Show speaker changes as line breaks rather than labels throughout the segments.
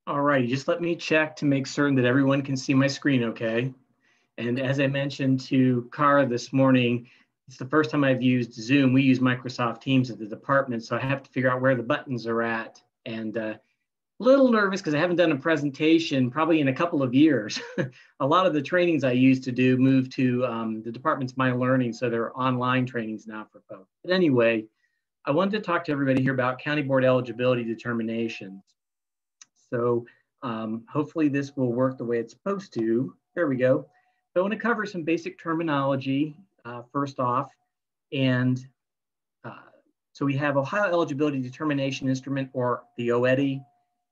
All right, just let me check to make certain that everyone can see my screen okay. And as I mentioned to Cara this morning, it's the first time I've used Zoom. We use Microsoft Teams at the department, so I have to figure out where the buttons are at. And a little nervous because I haven't done a presentation probably in a couple of years. A lot of the trainings I used to do moved to the department's My Learning, so they're online trainings now for folks. But anyway, I wanted to talk to everybody here about County Board eligibility determinations. So hopefully this will work the way it's supposed to. There we go. So I want to cover some basic terminology first off. And so we have Ohio Eligibility Determination Instrument, or the OEDI,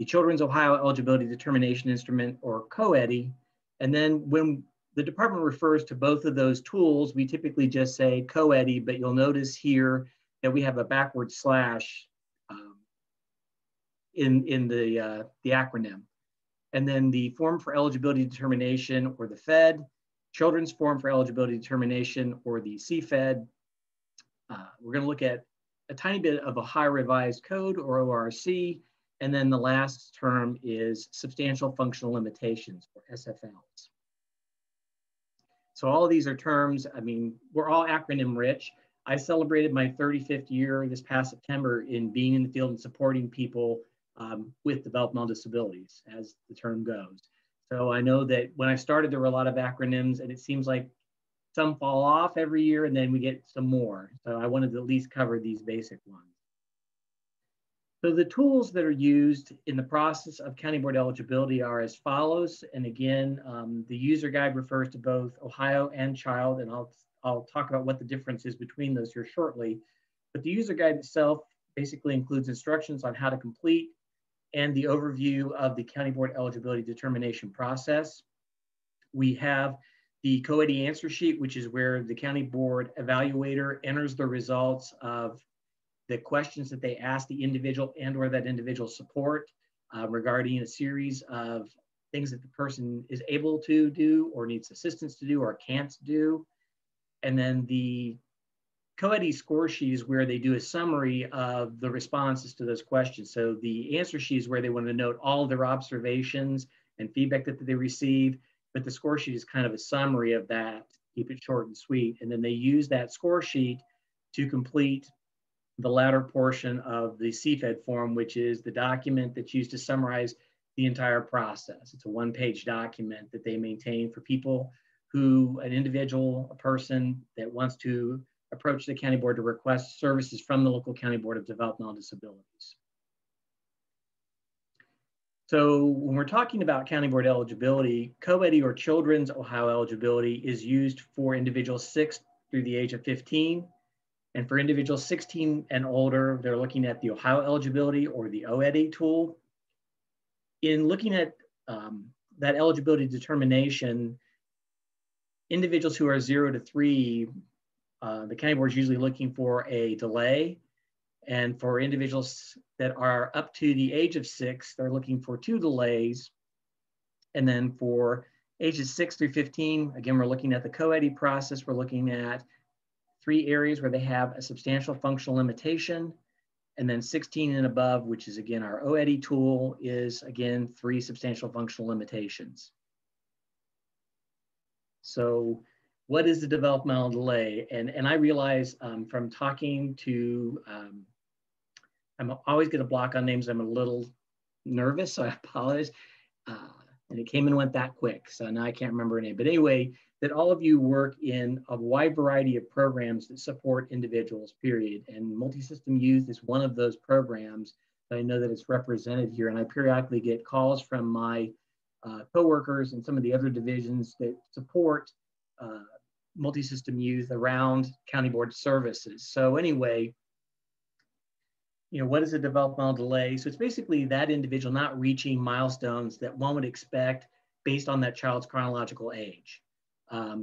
the Children's Ohio Eligibility Determination Instrument, or COEDI. And then when the department refers to both of those tools, we typically just say COEDI, but you'll notice here that we have a backward slash in the acronym. And then the Form for Eligibility Determination, or the FED, Children's Form for Eligibility Determination, or the CFED. We're going to look at a tiny bit of Ohio Revised Code, or ORC, and then the last term is Substantial Functional Limitations, or SFLs. So all of these are terms, I mean, we're all acronym rich. I celebrated my 35th year this past September in being in the field and supporting people with developmental disabilities, as the term goes. So I know that when I started, there were a lot of acronyms, and it seems like some fall off every year and then we get some more. So I wanted to at least cover these basic ones. So the tools that are used in the process of County Board eligibility are as follows. And again, the user guide refers to both Ohio and Child, and I'll talk about what the difference is between those here shortly. But the user guide itself basically includes instructions on how to complete and the overview of the County Board eligibility determination process. We have the COEDI answer sheet, which is where the County Board evaluator enters the results of the questions that they ask the individual and or that individual support regarding a series of things that the person is able to do or needs assistance to do or can't do. And then the COEDI score sheet is where they do a summary of the responses to those questions. So the answer sheet is where they want to note all of their observations and feedback that they receive, but the score sheet is kind of a summary of that, keep it short and sweet. And then they use that score sheet to complete the latter portion of the CFED form, which is the document that's used to summarize the entire process. It's a one-page document that they maintain for people who, an individual, a person that wants to approach the County Board to request services from the local County Board of Developmental Disabilities. So when we're talking about County Board eligibility, COEDI, or Children's Ohio eligibility, is used for individuals 6 through the age of 15. And for individuals 16 and older, they're looking at the Ohio eligibility, or the OEDI tool. In looking at that eligibility determination, individuals who are 0 to 3, the County Board is usually looking for a delay. And for individuals that are up to the age of 6, they're looking for 2 delays. And then for ages 6 through 15, again, we're looking at the COEDI process. We're looking at 3 areas where they have a substantial functional limitation. And then 16 and above, which is again our OEDI tool, is again 3 substantial functional limitations. So what is the developmental delay? And I realize from talking to, I'm always going to block on names. I'm a little nervous, so I apologize. And it came and went that quick, so now I can't remember her name. But anyway, that all of you work in a wide variety of programs that support individuals, period. And Multi-System Youth is one of those programs that I know that it's represented here. And I periodically get calls from my coworkers and some of the other divisions that support Multi-System Youth around County Board services. So anyway, you know, what is a developmental delay? So it's basically that individual not reaching milestones that one would expect based on that child's chronological age.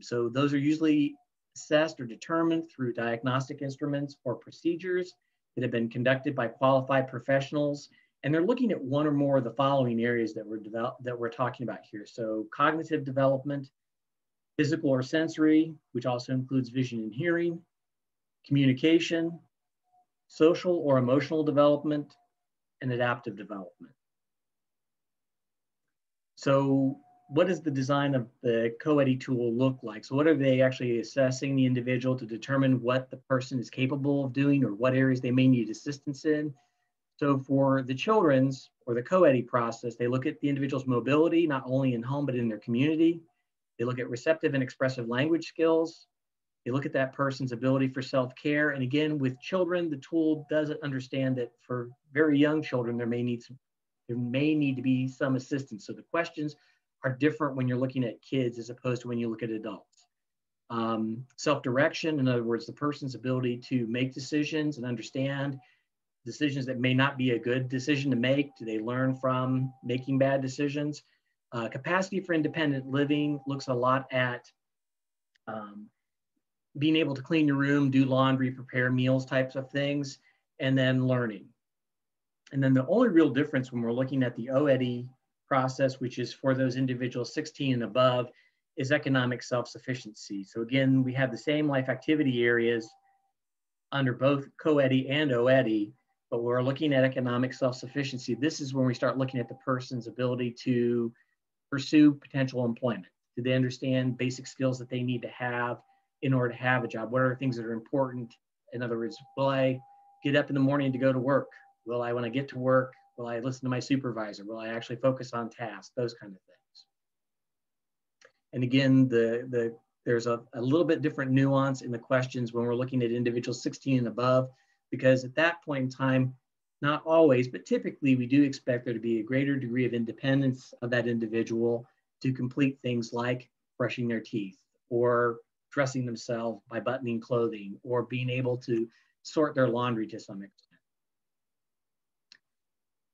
So those are usually assessed or determined through diagnostic instruments or procedures that have been conducted by qualified professionals. And they're looking at one or more of the following areas that we're talking about here. So cognitive development, physical or sensory, which also includes vision and hearing, communication, social or emotional development, and adaptive development. So what does the design of the COEDI tool look like? So what are they actually assessing the individual to determine what the person is capable of doing or what areas they may need assistance in? So for the children's or the COEDI process, they look at the individual's mobility, not only in home, but in their community. They look at receptive and expressive language skills. They look at that person's ability for self-care. And again, with children, the tool doesn't understand that for very young children, there may need to be some assistance. So the questions are different when you're looking at kids as opposed to when you look at adults. Self-direction, in other words, the person's ability to make decisions and understand decisions that may not be a good decision to make. Do they learn from making bad decisions? Capacity for independent living looks a lot at being able to clean your room, do laundry, prepare meals, types of things, and then learning. And then the only real difference when we're looking at the OEDI process, which is for those individuals 16 and above, is economic self-sufficiency. So again, we have the same life activity areas under both COEDI and OEDI, but we're looking at economic self-sufficiency. This is when we start looking at the person's ability to pursue potential employment. Do they understand basic skills that they need to have in order to have a job? What are the things that are important? In other words, will I get up in the morning to go to work? Will I, when I get to work, will I listen to my supervisor? Will I actually focus on tasks? Those kind of things. And again, there's a little bit different nuance in the questions when we're looking at individuals 16 and above, because at that point in time, not always, but typically we do expect there to be a greater degree of independence of that individual to complete things like brushing their teeth or dressing themselves by buttoning clothing or being able to sort their laundry to some extent.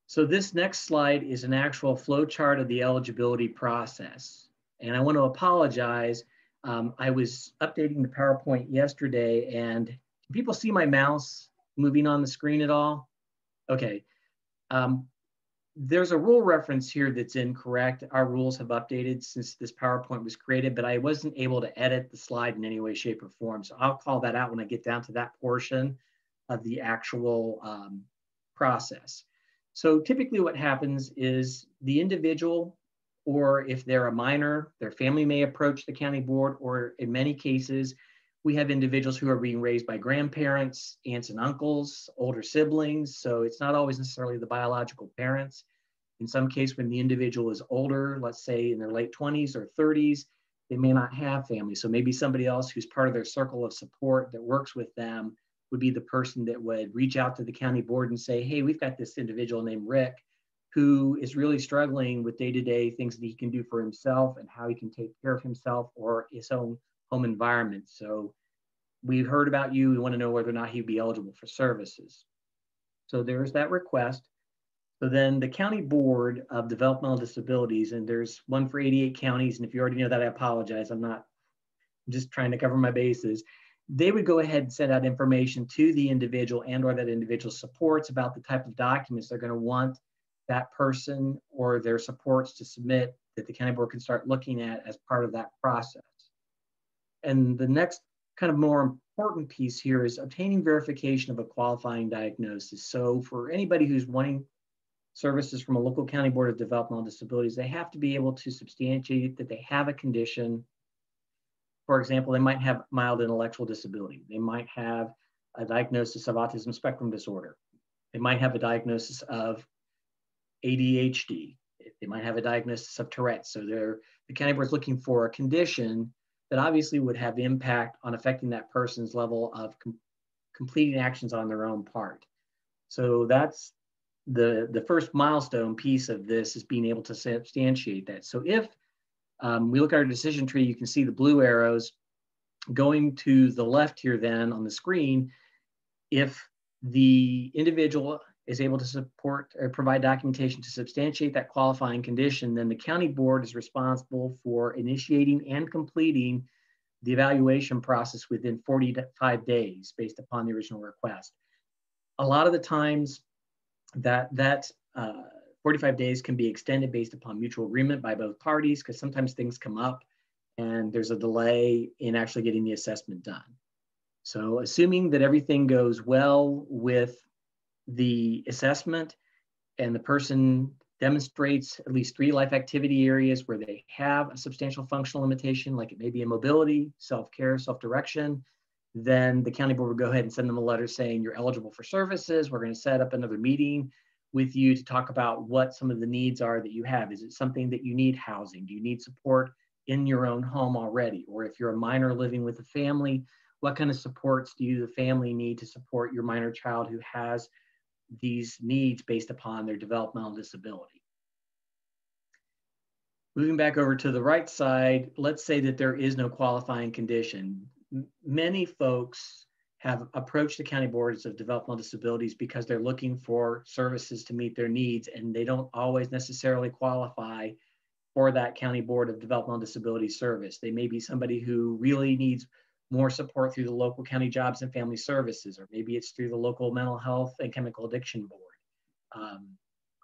So this next slide is an actual flow chart of the eligibility process. And I want to apologize. I was updating the PowerPoint yesterday, and can people see my mouse moving on the screen at all? Okay. There's a rule reference here that's incorrect. Our rules have updated since this PowerPoint was created, but I wasn't able to edit the slide in any way, shape, or form. So I'll call that out when I get down to that portion of the actual process. So typically what happens is the individual, or if they're a minor, their family may approach the county board, or in many cases, we have individuals who are being raised by grandparents, aunts and uncles, older siblings. So it's not always necessarily the biological parents. In some case, when the individual is older, let's say in their late 20s or 30s, they may not have family. So maybe somebody else who's part of their circle of support that works with them would be the person that would reach out to the county board and say, hey, we've got this individual named Rick who is really struggling with day-to-day things that he can do for himself and how he can take care of himself or his own home environment. So we've heard about you. We want to know whether or not he'd be eligible for services. So there's that request. So then the County Board of Developmental Disabilities, and there's one for 88 counties. And if you already know that, I apologize. I'm just trying to cover my bases. They would go ahead and send out information to the individual and or that individual supports about the type of documents they're going to want that person or their supports to submit that the county board can start looking at as part of that process. And the next kind of more important piece here is obtaining verification of a qualifying diagnosis. So for anybody who's wanting services from a local county board of developmental disabilities, they have to be able to substantiate that they have a condition. For example, they might have mild intellectual disability. They might have a diagnosis of autism spectrum disorder. They might have a diagnosis of ADHD. They might have a diagnosis of Tourette's. So the county board is looking for a condition that obviously would have impact on affecting that person's level of completing actions on their own part. So that's the first milestone piece of this, is being able to substantiate that. So if we look at our decision tree, you can see the blue arrows going to the left here then on the screen. If the individual is able to support or provide documentation to substantiate that qualifying condition, then the county board is responsible for initiating and completing the evaluation process within 45 days based upon the original request. A lot of the times that 45 days can be extended based upon mutual agreement by both parties, because sometimes things come up and there's a delay in actually getting the assessment done. So assuming that everything goes well with the assessment and the person demonstrates at least 3 life activity areas where they have a substantial functional limitation, like it may be in mobility, self-care, self-direction, then the county board would go ahead and send them a letter saying you're eligible for services. We're going to set up another meeting with you to talk about what some of the needs are that you have. Is it something that you need housing? Do you need support in your own home already? Or if you're a minor living with a family, what kind of supports do you, the family, need to support your minor child who has these needs based upon their developmental disability? Moving back over to the right side, let's say that there is no qualifying condition. Many folks have approached the county boards of developmental disabilities because they're looking for services to meet their needs, and they don't always necessarily qualify for that county board of developmental disability service. They may be somebody who really needs more support through the local county jobs and family services, or maybe it's through the local mental health and chemical addiction board,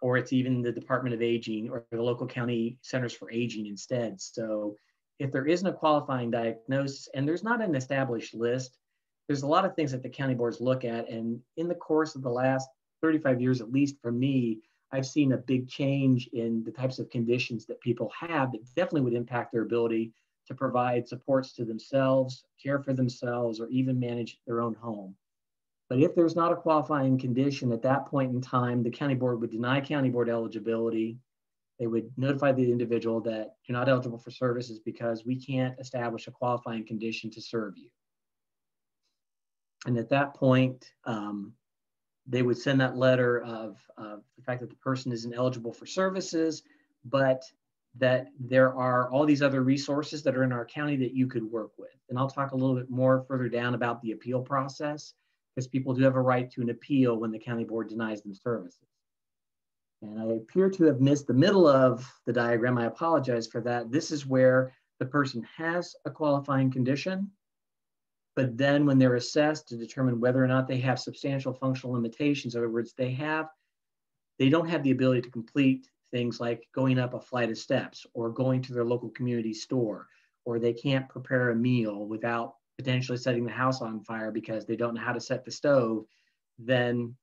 or it's even the Department of Aging or the local county centers for aging instead. So if there isn't a qualifying diagnosis and there's not an established list, there's a lot of things that the county boards look at. And in the course of the last 35 years, at least for me, I've seen a big change in the types of conditions that people have that definitely would impact their ability to provide supports to themselves, care for themselves, or even manage their own home. But if there's not a qualifying condition at that point in time, the county board would deny county board eligibility. They would notify the individual that you're not eligible for services because we can't establish a qualifying condition to serve you. And at that point, they would send that letter of the fact that the person isn't eligible for services, but that there are all these other resources that are in our county that you could work with. And I'll talk a little bit more further down about the appeal process, because people do have a right to an appeal when the county board denies them services. And I appear to have missed the middle of the diagram. I apologize for that. This is where the person has a qualifying condition, but then when they're assessed to determine whether or not they have substantial functional limitations, in other words, they don't have the ability to complete things like going up a flight of steps or going to their local community store, or they can't prepare a meal without potentially setting the house on fire because they don't know how to set the stove, then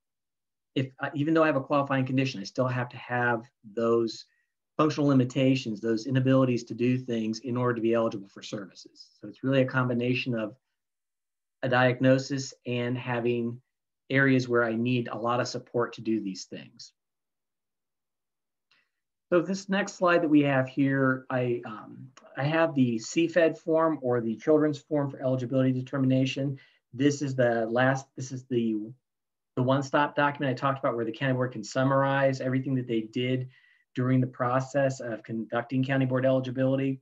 even though I have a qualifying condition, I still have to have those functional limitations, those inabilities to do things in order to be eligible for services. So it's really a combination of a diagnosis and having areas where I need a lot of support to do these things. So this next slide that we have here, I have the CFED form, or the Children's Form for Eligibility Determination. This is the one-stop document I talked about, where the county board can summarize everything that they did during the process of conducting county board eligibility.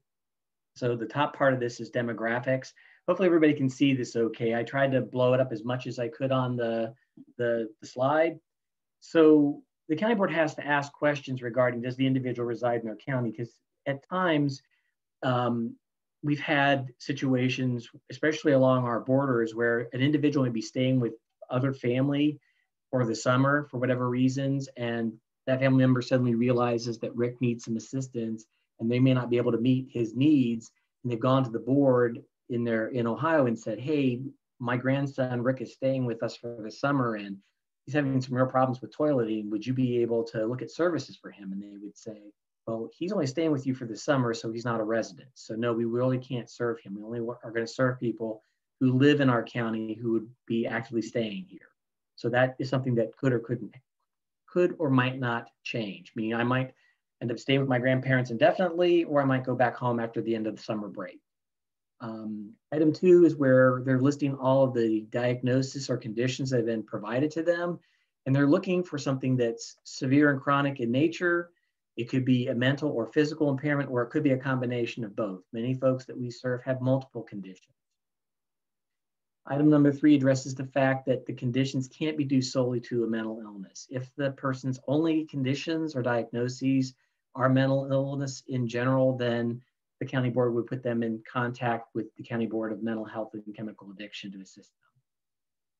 So the top part of this is demographics. Hopefully everybody can see this okay. I tried to blow it up as much as I could on the slide. So the county board has to ask questions regarding, does the individual reside in their county? Because at times we've had situations, especially along our borders, where an individual may be staying with other family for the summer for whatever reasons, and that family member suddenly realizes that Rick needs some assistance and they may not be able to meet his needs, and they've gone to the board in Ohio and said, hey, my grandson Rick is staying with us for the summer and he's having some real problems with toileting. Would you be able to look at services for him? And they would say, well, he's only staying with you for the summer, so he's not a resident. So no, we really can't serve him. We only are going to serve people who live in our county who would be actively staying here. So that is something that could or might not change. Meaning I might end up staying with my grandparents indefinitely, or I might go back home after the end of the summer break. Item 2 is where they're listing all of the diagnosis or conditions that have been provided to them. And they're looking for something that's severe and chronic in nature. It could be a mental or physical impairment, or it could be a combination of both. Many folks that we serve have multiple conditions. Item number 3 addresses the fact that the conditions can't be due solely to a mental illness. If the person's only conditions or diagnoses are mental illness in general, then the county board would put them in contact with the County Board of Mental Health and Chemical Addiction to assist them.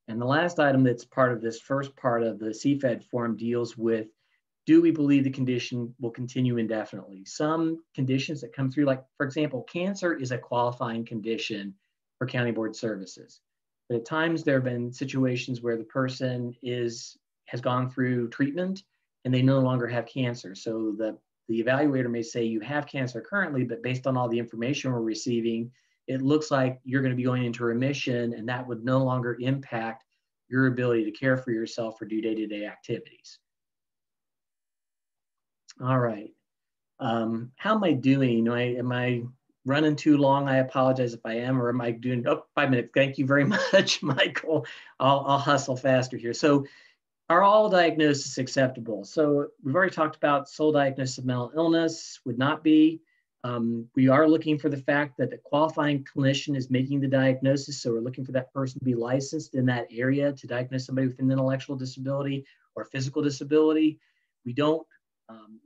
And the last item that's part of this first part of the CFED form deals with, do we believe the condition will continue indefinitely? Some conditions that come through, like for example, cancer is a qualifying condition for county board services. But at times there have been situations where the person has gone through treatment and they no longer have cancer. So the evaluator may say you have cancer currently, but based on all the information we're receiving, it looks like you're going to be going into remission, and that would no longer impact your ability to care for yourself or do day-to-day activities. All right. How am I doing? Am I running too long? I apologize if I am, or am I doing, 5 minutes? Thank you very much, Michael. I'll hustle faster here. So are all diagnoses acceptable? So we've already talked about sole diagnosis of mental illness would not be. We are looking for the fact that the qualifying clinician is making the diagnosis. So we're looking for that person to be licensed in that area to diagnose somebody with an intellectual disability or physical disability. We don't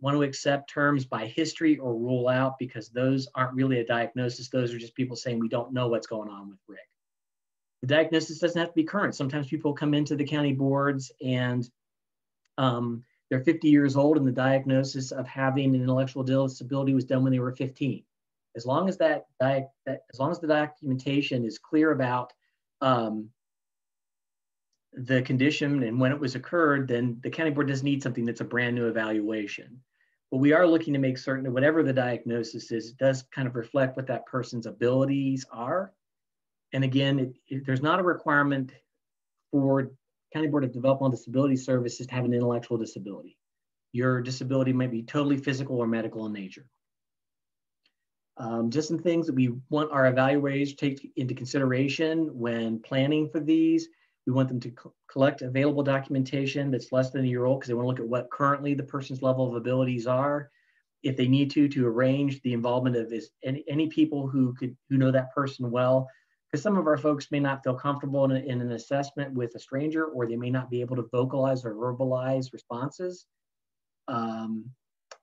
want to accept terms by history or rule out, because those aren't really a diagnosis. Those are just people saying we don't know what's going on with Rik. The diagnosis doesn't have to be current. Sometimes people come into the county boards and they're 50 years old and the diagnosis of having an intellectual disability was done when they were 15. As long as the documentation is clear about the condition and when it was occurred, then the county board doesn't need something that's a brand new evaluation. But we are looking to make certain that whatever the diagnosis is, it does kind of reflect what that person's abilities are. And again, there's not a requirement for County Board of Developmental Disability Services to have an intellectual disability. Your disability might be totally physical or medical in nature. Just some things that we want our evaluators to take into consideration when planning for these. We want them to collect available documentation that's less than a year old, because they want to look at what currently the person's level of abilities are. If they need to arrange the involvement of any people who know that person well, because some of our folks may not feel comfortable in an assessment with a stranger, or they may not be able to vocalize or verbalize responses.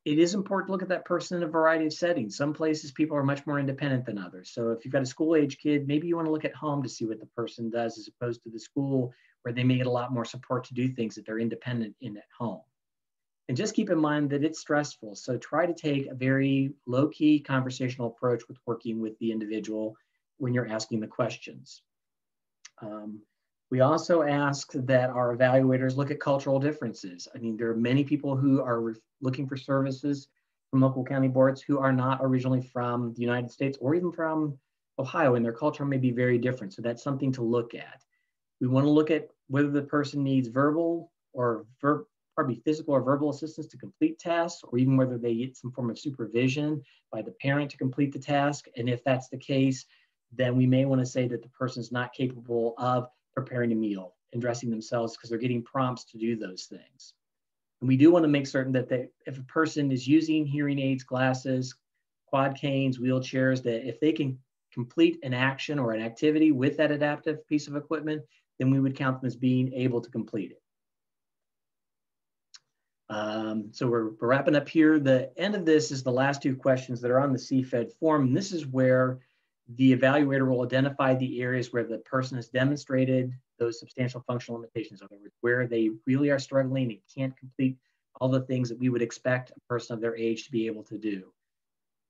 It is important to look at that person in a variety of settings. Some places people are much more independent than others. So if you've got a school-age kid, maybe you want to look at home to see what the person does, as opposed to the school, where they may get a lot more support to do things that they're independent in at home. And just keep in mind that it's stressful. So try to take a very low-key conversational approach with working with the individual when you're asking the questions. We also ask that our evaluators look at cultural differences. I mean, there are many people who are looking for services from local county boards who are not originally from the United States or even from Ohio, and their culture may be very different. So that's something to look at. We want to look at whether the person needs physical or verbal assistance to complete tasks, or even whether they get some form of supervision by the parent to complete the task. And if that's the case, then we may want to say that the person is not capable of preparing a meal and dressing themselves, because they're getting prompts to do those things. And we do want to make certain that if a person is using hearing aids, glasses, quad canes, wheelchairs, that if they can complete an action or an activity with that adaptive piece of equipment, then we would count them as being able to complete it. So we're wrapping up here. The end of this is the last two questions that are on the CFED form. And this is where the evaluator will identify the areas where the person has demonstrated those substantial functional limitations, in other words, where they really are struggling and can't complete all the things that we would expect a person of their age to be able to do.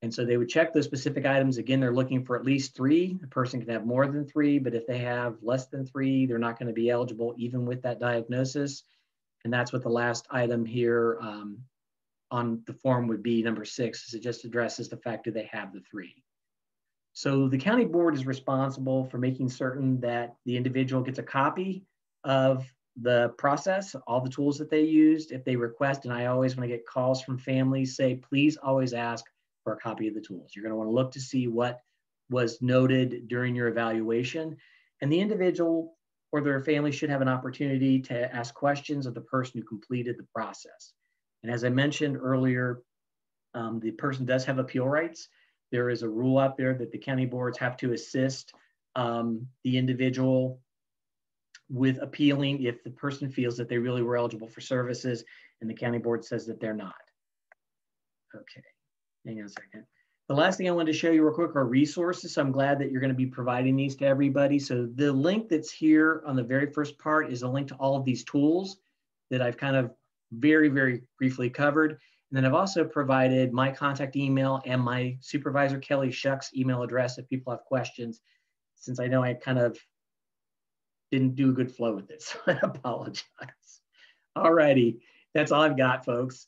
And so they would check those specific items. Again, they're looking for at least 3. The person can have more than 3, but if they have less than 3, they're not going to be eligible even with that diagnosis. And that's what the last item here on the form would be, number 6, is it just addresses the fact that they have the 3. So the county board is responsible for making certain that the individual gets a copy of the process, all the tools that they used. If they request, and I always, when I get calls from families, say, please always ask for a copy of the tools. You're going to want to look to see what was noted during your evaluation. And the individual or their family should have an opportunity to ask questions of the person who completed the process. And as I mentioned earlier, the person does have appeal rights. There is a rule out there that the county boards have to assist the individual with appealing if the person feels that they really were eligible for services and the county board says that they're not. Okay, hang on a second. The last thing I wanted to show you real quick are resources. So I'm glad that you're going to be providing these to everybody. So the link that's here on the very first part is a link to all of these tools that I've kind of very, very briefly covered. And then I've also provided my contact email and my supervisor, Kelly Shuck's email address if people have questions, since I know I kind of didn't do a good flow with this. So I apologize. All righty. That's all I've got, folks.